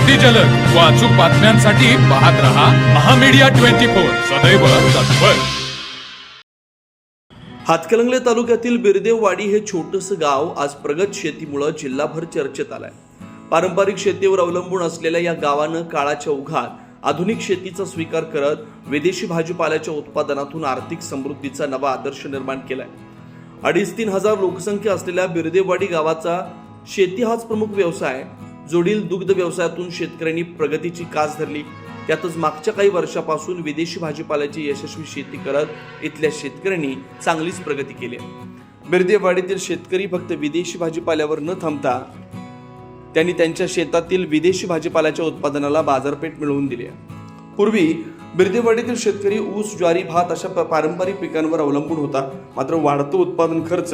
अगदी जलद व अचूक बातम्यांसाठी पाहत रहा महामीडिया 24 सदैव तत्पर। हातकणंगले तालुक्यातील बिरदेववाडी हे छोटंसं गाव आज प्रगत शेतीमुळे जिल्हाभर चर्चेत आलंय। पारंपरिक शेतीवर अवलंबून असलेल्या या गावानं काळाच्या ओघात आधुनिक शेतीचा स्वीकार करत विदेशी भाजीपाल्याच्या उत्पादनातून आर्थिक समृद्धीचा नवा आदर्श निर्माण केलाय। 2,5-3 हजार लोकसंख्या असलेल्या बिरदेववाडी गावाचा शेती हाच प्रमुख व्यवसाय। जोडील दुग्ध व्यवसायातून शेतकऱ्यांनी प्रगतीची कास धरली। त्यातच मागच्या काही वर्षापासून विदेशी भाजीपाल्याची यशस्वी शेती करत इथल्या शेतकऱ्यांनी चांगलीच प्रगती केली आहे। बिरदेववाडीतील शेतकरी फक्त विदेशी भाजीपाल्यावर न थांबता त्यांनी त्यांच्या शेतातील विदेशी भाजीपाल्याच्या उत्पादनाला बाजारपेठ मिळवून दिली आहे। पूर्वी बिरदेववाडीतील शेतकरी ऊस, ज्वारी, भात अशा पारंपरिक पिकांवर अवलंबून होता। मात्र वाढतो उत्पादन खर्च,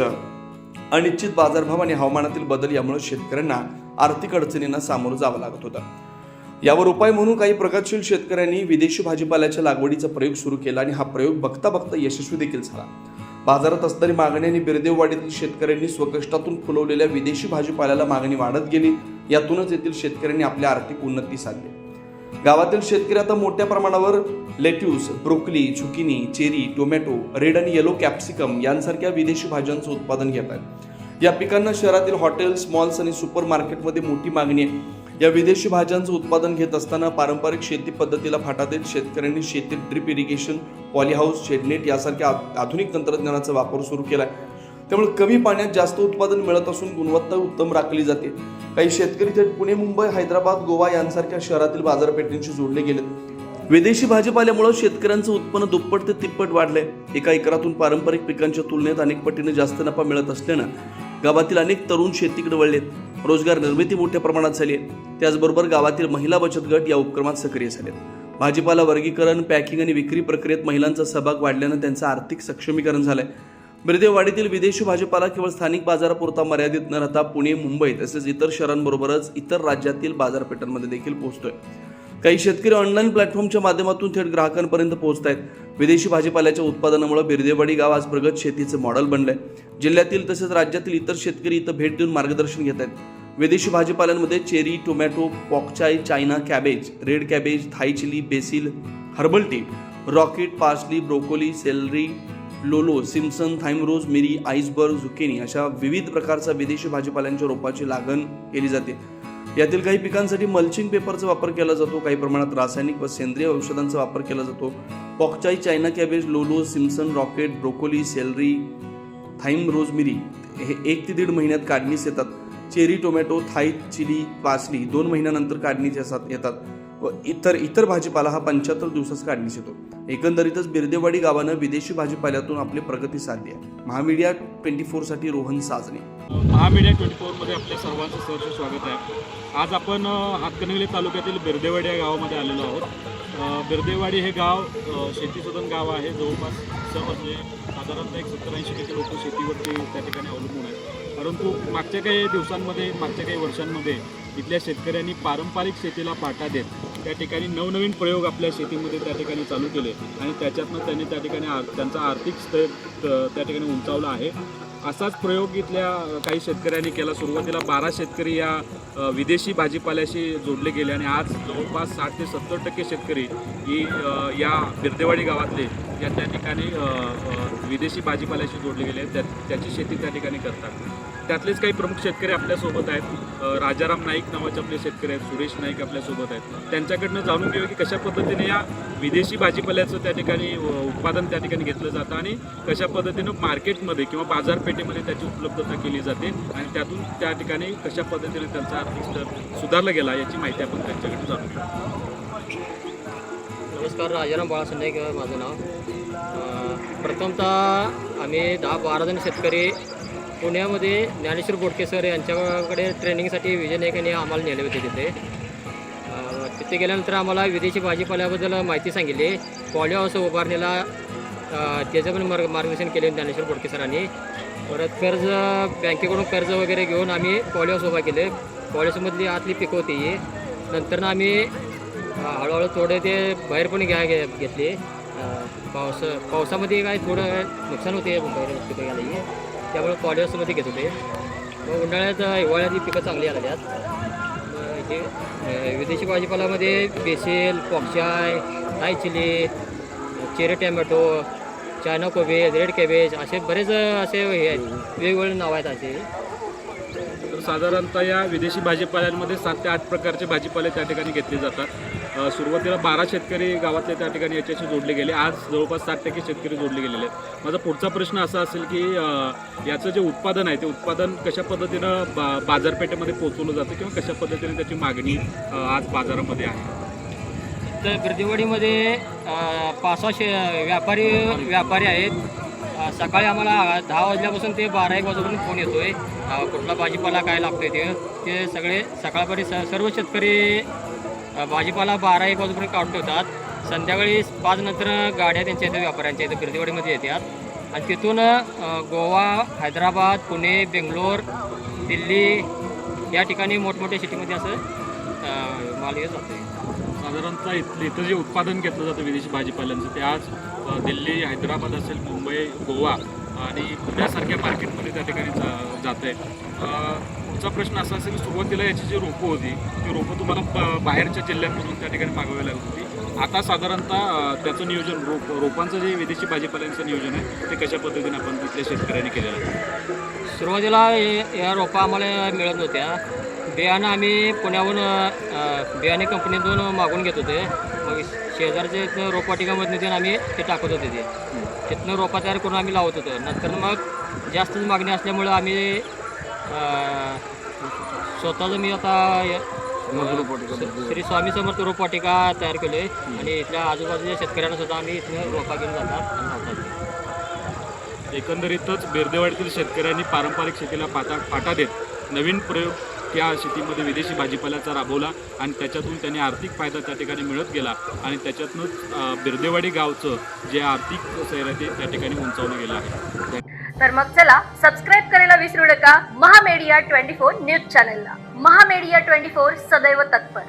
अनिश्चित बाजारभाव आणि हवामानातील बदल यामुळे शेतकऱ्यांना आर्थिक अडचणींना सामोरं जावं लागत होतं। यावर उपाय म्हणून काही प्रगतशील शेतकऱ्यांनी विदेशी भाजीपाल्याच्या लागवडीचा प्रयोग सुरू केला आणि हा प्रयोग बघता बघता यशस्वी देखील झाला। बाजारात असणारी मागणी आणि बिरदेववाडीतील शेतकऱ्यांनी स्वकष्टातून फुलवलेल्या विदेशी भाजीपाल्याला मागणी वाढत गेली। यातूनच येथील शेतकऱ्यांनी आपली आर्थिक उन्नती साधली। गावातील शेतकरी आता मोठ्या प्रमाणावर lettuce, broccoli, zucchini, cherry, tomato, red आणि येलो कॅप्सिकम यांसारख्या विदेशी भाज्यांचं उत्पादन घेत आहेत। या पिकांना शहरातील हॉटेल्स, मॉल्स आणि सुपर मार्केटमध्ये मोठी मागणी आहे। या विदेशी भाज्यांचं उत्पादन घेत असताना पारंपरिक शेती पद्धतीला फाटा देत शेतकऱ्यांनी शेतीत ड्रिप इरिगेशन, पॉलीहाऊस, शेडनेट यासारख्या आधुनिक तंत्रज्ञानाचा वापर सुरू केलाय। त्यामुळे कमी पाण्यात जास्त उत्पादन मिळत असून गुणवत्ता उत्तम राखली जाते। काही शेतकरी थेट पुणे, मुंबई, हैदराबाद, गोवा यांसारख्या शहरातील बाजारपेठांशी जोडले गेलेत। विदेशी भाजीपाल्यामुळे शेतकऱ्यांचं उत्पन्न दुप्पट ते तिप्पट वाढलंय। एका एकरातून पारंपरिक पिकांच्या तुलनेत अनेक पटीने जास्त नफा मिळत असल्यानं गावातील अनेक तरुण शेतीकडे वळलेत। रोजगार निर्मिती मोठ्या प्रमाणात झाली आहे। त्याचबरोबर गावातील महिला बचत गट या उपक्रमात सक्रिय झालेत। भाजीपाला वर्गीकरण, पॅकिंग आणि विक्री प्रक्रियेत महिलांचा सहभाग वाढल्यानं त्यांचं आर्थिक सक्षमीकरण झालंय। बिरदेववाडीतील विदेशी भाजीपाला केवळ स्थानिक बाजारापुरता मर्यादित न राहता पुणे, मुंबई तसेच इतर शहरांबरोबरच इतर राज्यातील बाजारपेठांमध्ये देखील पोहोचतोय। काही शेतकरी ऑनलाईन प्लॅटफॉर्मच्या माध्यमातून थेट ग्राहकांपर्यंत पोहोचत आहेत। विदेशी भाजीपाल्याच्या उत्पादनामुळे बिरदेववाडी गाव आज प्रगत शेतीचं मॉडेल बनलंय। जिल्ह्यातील तसेच राज्यातील इतर शेतकरी इथं भेट देऊन मार्गदर्शन घेत आहेत। विदेशी भाजीपाल्यांमध्ये cherry, tomato, pak choi, China cabbage, red cabbage, Thai chilli, basil, herbal tea, rocket, parsley, broccoli, celery, lollo, Simpson, thyme रोज, मिरी, आईसबर्ग, झुकिनी अशा विविध प्रकारच्या विदेशी भाजीपाल्यांच्या रोपाची लागण केली जाते। यातील काही पिकांसाठी मल्चिंग पेपरचा वापर केला जातो। काही प्रमाणात रासायनिक व सेंद्रिय औषधांचा वापर केला जातो। Pak choi, China cabbage, lollo, Simpson, rocket, broccoli, celery, thyme रोज, मिरी हे 1 ते 1.5 महिन्यात काढणीस येतात। Cherry, tomato, Thai chilli, parsley 2 महिन्यानंतर काढणीस येतात व इतर भाजीपाला हा 75 दिवसात काढणीस येतो। एकंदरीतच बिरदेववाडी गावानं विदेशी भाजीपाल्यातून आपली प्रगती साधली आहे। महामीडिया 24 साठी रोहन साजने। महामीडिया 24 मध्ये आपल्या सर्वांचं सहर्ष स्वागत आहे। आज आपण हातकणंगले तालुक्यातील बिरदेववाडी या गावामध्ये आलेलो आहोत। बिरदेववाडी हे गाव शेतीसदन गाव आहे। जवळपास म्हणजे साधारणतः 70-80% लोक शेतीवरती त्या ठिकाणी अवलंबून आहेत। परंतु मागच्या काही दिवसांमध्ये, मागच्या काही वर्षांमध्ये इथल्या शेतकऱ्यांनी पारंपरिक शेतीला पाटा देत त्या ठिकाणी नवनवीन प्रयोग आपल्या शेतीमध्ये त्या ठिकाणी चालू केले आणि त्याच्यातनं त्यांनी त्या ठिकाणी त्यांचा आर्थिक स्तर त्या ठिकाणी उंचावला आहे। असाच प्रयोग इथल्या काही शेतकऱ्यांनी केला। सुरुवातीला 12 शेतकरी या विदेशी भाजीपाल्याशी जोडले गेले आणि आज जवळपास 60 ते 70% शेतकरी ही या बिरदेववाडी गावातले या त्या ठिकाणी विदेशी भाजीपाल्याशी जोडले गेले त्याची शेती त्या ठिकाणी करतात। त्यातलेच काही प्रमुख शेतकरी आपल्यासोबत आहेत। राजाराम नाईक नावाचे आपले शेतकरी आहेत, सुरेश नाईक आपल्यासोबत आहेत। त्यांच्याकडनं जाणून घेऊया की कशा पद्धतीने या विदेशी भाजीपाल्याचं त्या ठिकाणी उत्पादन त्या ठिकाणी घेतलं जातं आणि कशा पद्धतीनं मार्केटमध्ये किंवा बाजारपेठेमध्ये त्याची उपलब्धता केली जाते आणि त्यातून त्या ठिकाणी कशा पद्धतीने त्यांचा आर्थिक स्तर सुधारला गेला याची माहिती आपण त्यांच्याकडे जाणून घेऊ। नमस्कार, राजाराम बाळासाहेब नाईक माझं नाव। प्रथमतः आम्ही 10-12 जण शेतकरी पुण्यामध्ये ज्ञानेश्वर बोडके सर यांच्याकडे ट्रेनिंगसाठी विजय नाईक यांनी आम्हाला नेले होते तिथे गेल्यानंतर आम्हाला विदेशी भाजीपाल्याबद्दल माहिती सांगितली। पॉली हाऊस उभारणीला त्याचं पण मार्गदर्शन केले ज्ञानेश्वर बोडके सरांनी। परत बँकेकडून कर्ज वगैरे घेऊन आम्ही पॉली हाऊस उभा केले। पॉली हाऊसमधली आतली पिकं होती ही। नंतर आम्ही हळूहळू थोडे ते बाहेर पण घेतले। पावसामध्ये काय थोडं नुकसान होते बाहेर पिकं घ्यायला, त्यामुळे पॉली हाऊसमध्ये घेत होते। मग उन्हाळ्यात हिवाळ्यात ही पिकं चांगली आली त्यात। विदेशी भाजीपाल्यामध्ये basil, pak choi, Thai chilli, cherry tomato, China कोबीज, रेड कॅबेज असे बरेच असे हे आहेत, वेगवेगळे नाव आहेत असे. तर साधारणतः या विदेशी भाजीपाल्यांमध्ये 7 ते 8 प्रकारचे भाजीपाले त्या ठिकाणी घेतले जातात. सुरुवातीला 12 शेतकरी गावातले त्या ठिकाणी याच्याशी जोडले गेले. आज जवळपास 60% शेतकरी जोडले गेलेले आहेत. माझा पुढचा प्रश्न असा असेल की याचं जे उत्पादन आहे ते उत्पादन कशा पद्धतीनं बाजारपेठेमध्ये पोहोचवलं जातं किंवा कशा पद्धतीने त्याची मागणी आज बाजारामध्ये आहे? तर बिर्देवाडीमध्ये 5-6 व्यापारी आहेत. सकाळी आम्हाला 10 वाजल्यापासून ते 12-1 वाजेपर्यंत फोन येतो आहे, कुठला भाजीपाला काय लागतो आहे ते सगळे सकाळपर्यंत सर्व शेतकरी भाजीपाला 12-1 वाजेपर्यंत काढून ठेवतात. संध्याकाळी 5 नंतर गाड्या त्यांच्या इथं व्यापाऱ्यांच्या इथं बिर्देवाडीमध्ये येतात आणि तिथून गोवा, हैदराबाद, पुणे, बेंगलोर, दिल्ली या ठिकाणी मोठमोठ्या सिटीमध्ये असं माल येत जातो. साधारणतः इथं जे उत्पादन घेतलं जातं विदेशी भाजीपाल्यांचं ते आज दिल्ली, हैदराबाद असेल, मुंबई, गोवा आणि पुण्यासारख्या मार्केटमध्ये त्या ठिकाणी जात आहे. पुढचा प्रश्न असा असेल की सुरुवातीला याची जी रोपं होती ती रोपं तुम्हाला बाहेरच्या जिल्ह्यांमधून त्या ठिकाणी मागवावी लागत होती. आता साधारणतः त्याचं नियोजन रोपांचं जे विदेशी भाजीपाल्यांचं नियोजन आहे ते कशा पद्धतीने आपण तिथल्या शेतकऱ्यांनी केलेलं आहे? सुरुवातीला या रोपा आम्हाला मिळत नव्हत्या. बियाणं आम्ही पुण्याहून बियाणे कंपनीतून मागून घेत होते. मग शेजारच्या इथनं रोपवाटिकामधून ते आम्ही ते टाकत होते. तिथनं रोपा तयार करून आम्ही लावत होतो. नंतर मग जास्तच मागणी असल्यामुळं आम्ही स्वतःचं मी आता श्री स्वामी समर्थ रोपवाटिका तयार केलो आहे आणि इथल्या आजूबाजूच्या शेतकऱ्यांना सुद्धा आम्ही इथनं रोपा घेऊन जातात आणि लावतात. एकंदरीतच बिर्देवाडीतील शेतकऱ्यांनी पारंपरिक शेतीला फाटा देत नवीन प्रयोग त्या शेतीमध्ये विदेशी भाजीपाल्याचा राबवला आणि त्याच्यातून त्यांनी आर्थिक फायदा त्या ठिकाणी मिळत गेला आणि त्याच्यातूनच बिर्देवाडी गावचं जे आर्थिक सैर आहे ते त्या ठिकाणी उंचावलं गेलं आहे. तर मग चला सबस्क्राईब करायला विसरू नका महामेडिया 24 न्यूज चॅनलला. महामेडिया 24 सदैव तत्पर.